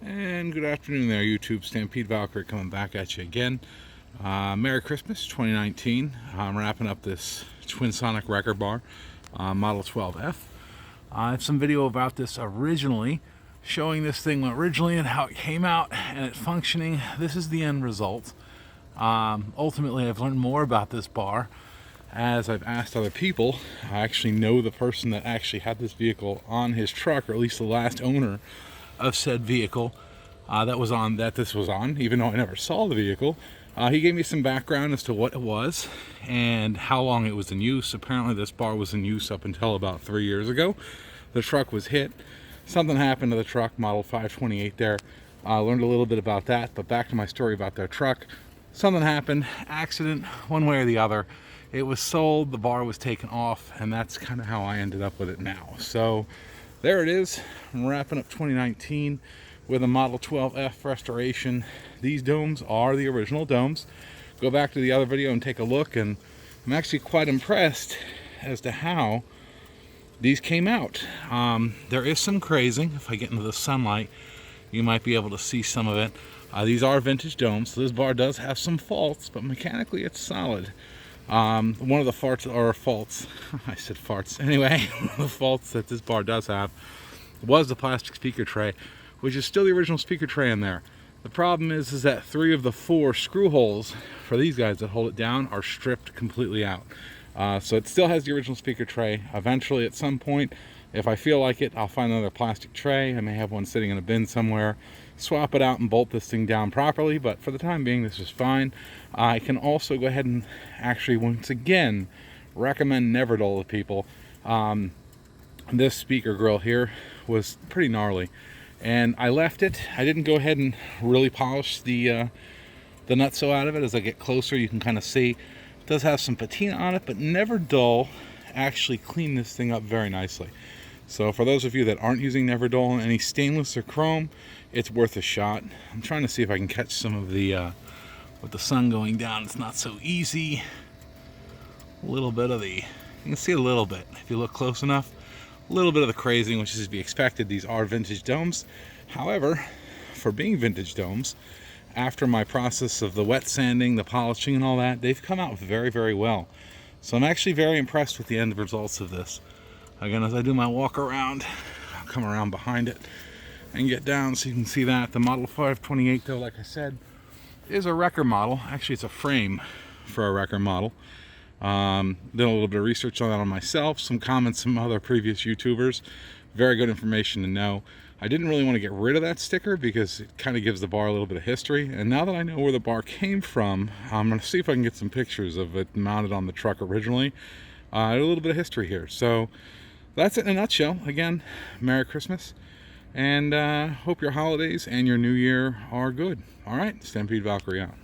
And good afternoon there, YouTube. Stampede Valkyrie coming back at you again. Merry Christmas 2019. I'm wrapping up this Twinsonic record bar, Model 12F. I have some video about this originally, showing this thing originally and how it came out and it functioning. This is the end result. Ultimately, I've learned more about this bar as I've asked other people. I actually know the person that actually had this vehicle on his truck, or at least the last owner of said vehicle that this was on, even though I never saw the vehicle. He gave me some background as to what it was and how long it was in use. Apparently this bar was in use up until about 3 years ago. The truck was hit. Something happened to the truck, model 528 there. I learned a little bit about that, but back to my story about their truck. Something happened, accident, one way or the other. It was sold, the bar was taken off, and that's kind of how I ended up with it now. So there it is. I'm wrapping up 2019 with a Model 12F restoration. These domes are the original domes. Go back to the other video and take a look, and I'm actually quite impressed as to how these came out. There is some crazing. If I get into the sunlight, you might be able to see some of it. These are vintage domes, so this bar does have some faults, but mechanically it's solid. One of the faults, I said farts. Anyway, one of the faults that this bar does have was the plastic speaker tray, which is still the original speaker tray in there. The problem is that 3 of the 4 screw holes for these guys that hold it down are stripped completely out. So it still has the original speaker tray. Eventually, at some point, if I feel like it, I'll find another plastic tray. I may have one sitting in a bin somewhere. Swap it out and bolt this thing down properly, but for the time being this is fine. I can also go ahead and actually once again recommend never dull to people. This speaker grill here was pretty gnarly, and I left it. I didn't go ahead and really polish the nutso out of it. As I get closer, you can kind of see it does have some patina on it, but never dull actually cleaned this thing up very nicely. So for those of you that aren't using Never Dull on any stainless or chrome, it's worth a shot. I'm trying to see if I can catch some of the, with the sun going down, it's not so easy. A little bit of you can see a little bit, if you look close enough, a little bit of the crazing, which is to be expected. These are vintage domes. However, for being vintage domes, after my process of the wet sanding, the polishing and all that, they've come out very, very well. So I'm actually very impressed with the end results of this. Again, as I do my walk around, I'll come around behind it and get down so you can see that. The Model 528, though, like I said, is a wrecker model. Actually, it's a frame for a wrecker model. Did a little bit of research on that on myself, some comments from other previous YouTubers. Very good information to know. I didn't really want to get rid of that sticker because it kind of gives the bar a little bit of history. And now that I know where the bar came from, I'm going to see if I can get some pictures of it mounted on the truck originally. A little bit of history here. So that's it in a nutshell. Again, Merry Christmas, and hope your holidays and your new year are good. All right, Stampede Valkyrie out.